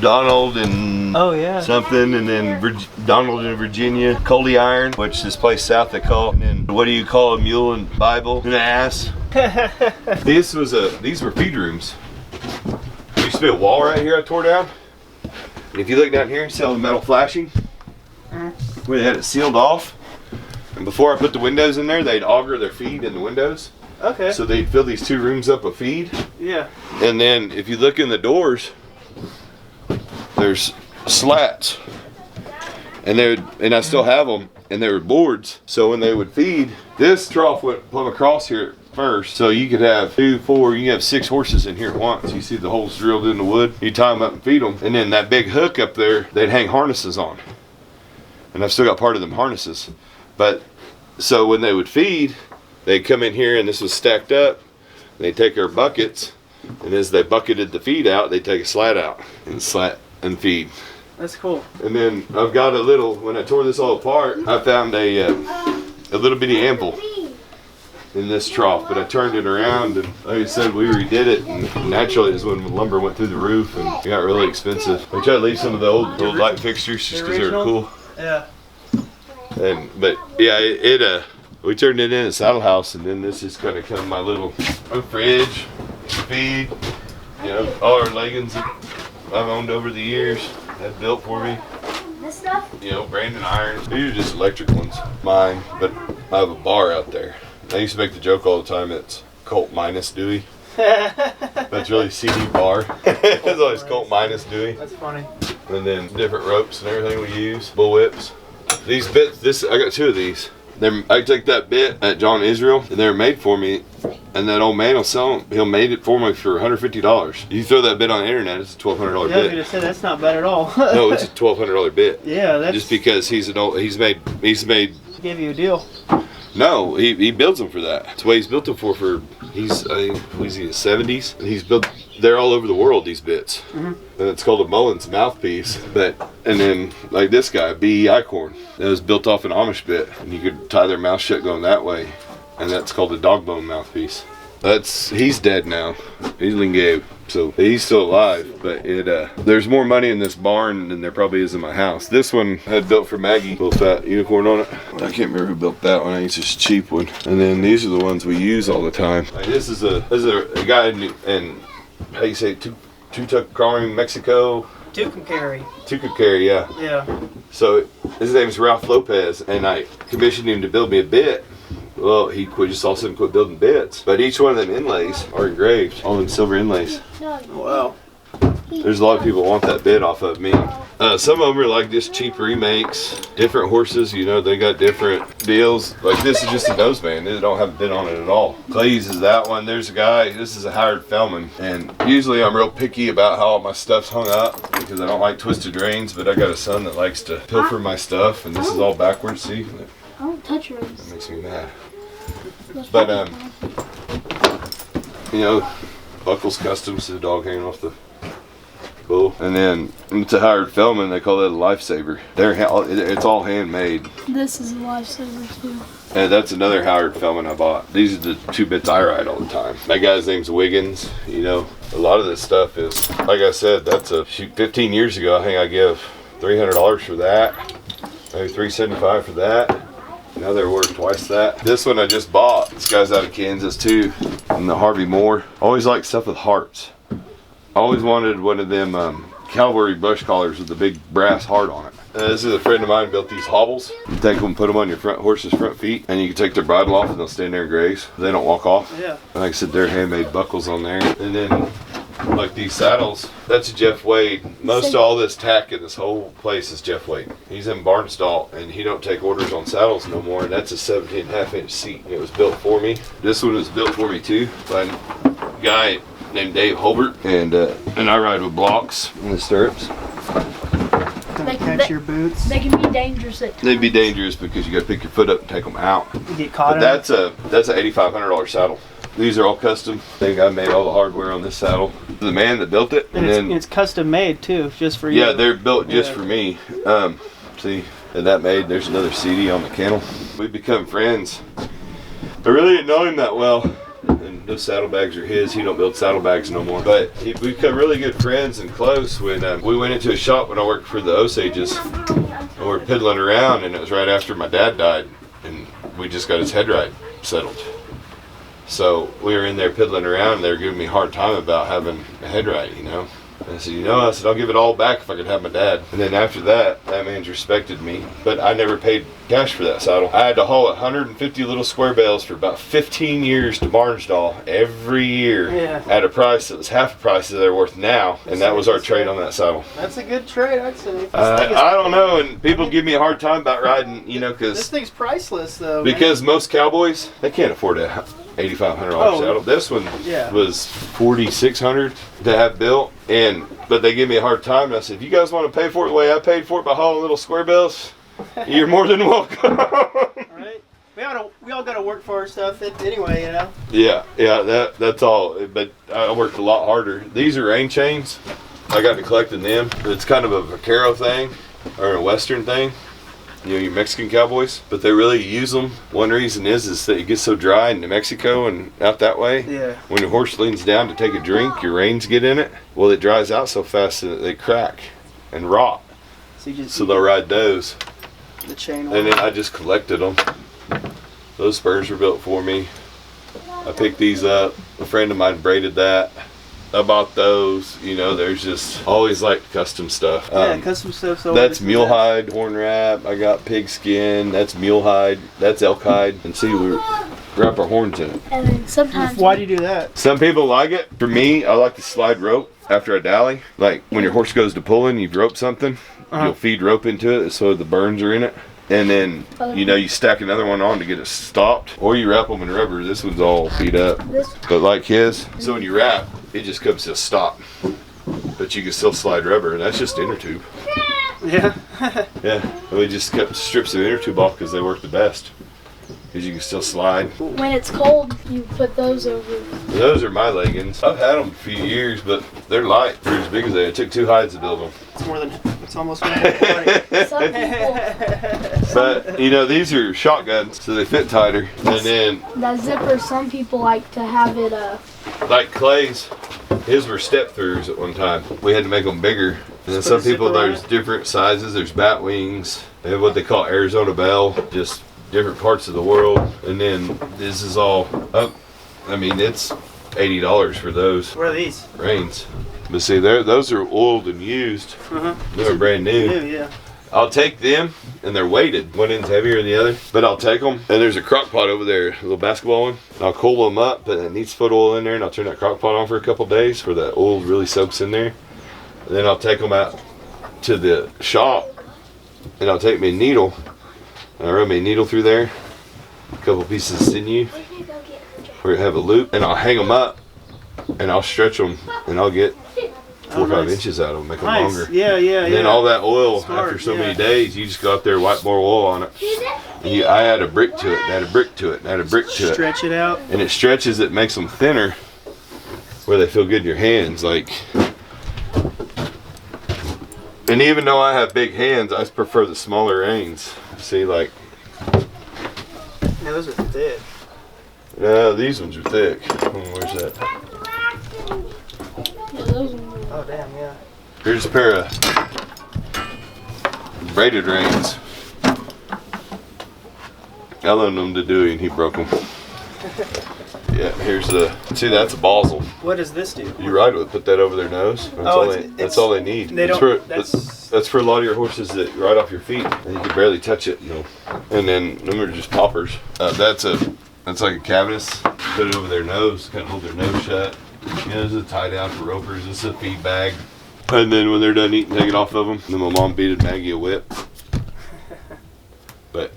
Donald and something, and then Donald in Virginia, Coldy Iron, which this place south they call, and then what do you call a mule in Bible? An ass. These were feed rooms. There used to be a wall right here I tore down. And if you look down here, you see all the metal flashing, where they had it sealed off. And before I put the windows in there, they'd auger their feed in the windows. Okay. So they'd fill these 2 rooms up with feed. Yeah. And then if you look in the doors, there's slats. And I still have them, and they were boards. So when they would feed, this trough went plumb across here first. So you could have 2, 4, you can have 6 horses in here at once. You see the holes drilled in the wood. You tie them up and feed them. And then that big hook up there, they'd hang harnesses on. And I've still got part of them harnesses. But so when they would feed, they'd come in here and this was stacked up. They'd take their buckets, and as they bucketed the feed out, they'd take a slat out and slat and feed. That's cool. And then I've got a little, when I tore this all apart, I found a little bitty anvil in this trough, but I turned it around, and like I said, we redid it, and naturally is when lumber went through the roof and it got really expensive. I tried to leave some of the old light fixtures just because they were cool. Yeah. But yeah, we turned it in a saddle house, and then this is gonna come my little fridge, feed, you know, all our leggings that I've owned over the years, had built for me. This stuff? You know, Brandon irons. These are just electric ones, mine, but I have a bar out there. I used to make the joke all the time, it's Colt minus Dewey. That's really CD bar. It's always Colt minus Dewey. That's funny. And then different ropes and everything we use, bull whips. These bits, I got 2 of these. I took that bit at John Israel, and they were made for me, and that old man will sell them. He'll made it for me for $150. You throw that bit on the internet, it's a $1,200 Yeah, I was bit. gonna say that's not bad at all. No, it's a $1,200 bit. Yeah, that's just because he's made. Give you a deal. No, he builds them for that. That's what he's built them for. He's in the 70s, and he's built. They're all over the world, these bits, and it's called a Mullins mouthpiece. And then like this guy, BEI corn, that was built off an Amish bit, and you could tie their mouth shut going that way, and that's called a dog bone mouthpiece. He's dead now. He's Lingabe, so he's still alive. But there's more money in this barn than there probably is in my house. This one I had built for Maggie, little fat unicorn on it. I can't remember who built that one. I think it's just a cheap one. And then these are the ones we use all the time. Like this is a guy in how you say Tucumcari, Mexico. Tucumcari, yeah. Yeah. So his name is Ralph Lopez, and I commissioned him to build me a bit. Well, he just all of a sudden quit building bits. But each one of them inlays are engraved, all them silver inlays. Wow. There's a lot of people want that bit off of me. Some of them are like just cheap remakes. Different horses, you know, they got different deals. Like this is just a noseband. They don't have a bit on it at all. Clay's is that one. There's a guy, this is a Howard Fellman. And usually I'm real picky about how all my stuff's hung up because I don't like twisted reins, but I got a son that likes to pilfer my stuff, and this is all backwards, see? I don't touch reins. That makes me mad. But you know, buckles customs to the dog hanging off the bull, and then it's a Howard Fellman. They call that a lifesaver. It's all handmade. This is a lifesaver too. And that's another Howard Fellman I bought. These are the 2 bits I ride all the time. That guy's name's Wiggins. You know, a lot of this stuff is, like I said, that's 15 years ago. I think I give $300 for that, maybe $375 for that. Now they're worth twice that. This one I just bought. This guy's out of Kansas too, and the Harvey Moore. Always like stuff with hearts. I always wanted one of them cavalry bush collars with the big brass heart on it. This is a friend of mine built these hobbles. You take them and put them on your horse's front feet, and you can take their bridle off and they'll stand there and graze. They don't walk off. Yeah. Like I said, they're handmade buckles on there. And then like these saddles, that's Jeff Wade. Most of all this tack in this whole place is Jeff Wade. He's in Barnstall, and he don't take orders on saddles no more, and that's a 17.5-inch seat. It was built for me. This one was built for me too by a guy named Dave Holbert, and I ride with blocks in the stirrups. Catch your boots. They can be dangerous at times. They'd be dangerous because you got to pick your foot up and take them out. You get caught. But that's a $8,500 saddle. These are all custom. I think I made all the hardware on this saddle. The man that built it, and it's custom made too, just for you. Yeah, they're built just for me. See, and that made. There's another CD on the kennel. We've become friends. I really didn't know him that well, and Those saddlebags are his. He don't build saddlebags no more. But we become really good friends and close when we went into a shop when I worked for the Osages. And we were piddling around, and it was right after my dad died, and we just got his headright settled. So we were in there piddling around, and they were giving me a hard time about having a headright, you know. And I said, I'll give it all back if I could have my dad. And then after that man's respected me. But I never paid cash for that saddle. I had to haul 150 little square bales for about 15 years to Barnsdall every year at a price that was half the price that they're worth now. And that was our trade on that saddle. That's a good trade, I'd say. I don't know, and people give me a hard time about riding, because this thing's priceless, though. Because most cowboys, they can't afford a $8,500 saddle. This one was $4,600 to have built, but they give me a hard time. And I said, if you guys want to pay for it the way I paid for it by hauling little square bales, you're more than welcome. Right? We all got to work for our stuff anyway, you know. Yeah. That's all. But I worked a lot harder. These are rain chains. I got to collecting them. It's kind of a vaquero thing or a Western thing. Your Mexican cowboys, but they really use them. One reason is that it gets so dry in New Mexico and out that way. Yeah. When your horse leans down to take a drink, your reins get in it. Well, it dries out so fast that they crack and rot. So they'll ride those. The chain. And then I just collected them. Those spurs were built for me. I picked these up. A friend of mine braided that. I bought those, there's just always like custom stuff. Custom stuff. That's mule hide, horn wrap. I got pig skin. That's mule hide. That's elk hide. And see, we wrap our horns in it. And then sometimes. Why do you do that? Some people like it. For me, I like to slide rope after I dally. Like when your horse goes to pulling, you've roped something. You'll feed rope into it so the burns are in it. And then, you stack another one on to get it stopped. Or you wrap them in rubber. This one's all beat up. But like his, so when you wrap, it just comes to a stop. But you can still slide rubber, and that's just inner tube. Yeah. Yeah. And we just cut strips of inner tube off because they work the best. Because you can still slide. When it's cold, you put those over. Those are my leggings. I've had them a few years, but they're light. They're as big as they are. It took 2 hides to build them. It's almost more than 20. Some people. But, these are shotguns, so they fit tighter. And then... That zipper, some people like to have it, like Clay's, his were step-throughs at one time. We had to make them bigger. And then some people, there's different sizes. There's bat wings. They have what they call Arizona Bell. Just different parts of the world. And then this is all up. It's $80 for those. What are these? Reins. But see, those are oiled and used. They're brand new. Yeah. I'll take them, and they're weighted. One end's heavier than the other, but I'll take them. And there's a crock pot over there, a little basketball one. I'll cool them up, but it needs to put oil in there, and I'll turn that crock pot on for a couple days where that oil really soaks in there. And then I'll take them out to the shop, and I'll take me a needle, and I'll run me a needle through there, a couple pieces of sinew, where you have a loop, and I'll hang them up, and I'll stretch them, and I'll get 4 or 5 inches out of them, make them longer. Yeah. And then all that oil, after so many days, you just go out there and wipe more oil on it. And I add a brick to it, and add a brick to it, and add a brick to it. Stretch it out. And it stretches it, makes them thinner, where they feel good in your hands. And even though I have big hands, I prefer the smaller reins. See, Yeah, those are thick. Yeah, these ones are thick. Where's that? Yeah, those ones. Oh, damn, yeah. Here's a pair of braided reins. I loaned them to Dewey and he broke them. Yeah, see, that's a balsal. What does this do? You ride with it, put that over their nose. That's all they need. That's for a lot of your horses that ride off your feet and you can barely touch it, And then them are just poppers. That's like a cavernous. Put it over their nose, kind of hold their nose shut. This is a tie down for ropers. This is a feed bag. And then when they're done eating, take it off of them. Then my mom beaded Maggie a whip. But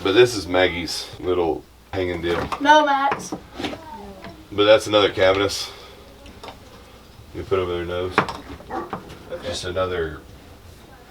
this is Maggie's little hanging deal. No, Max. But that's another cavernous. You put over their nose. Just another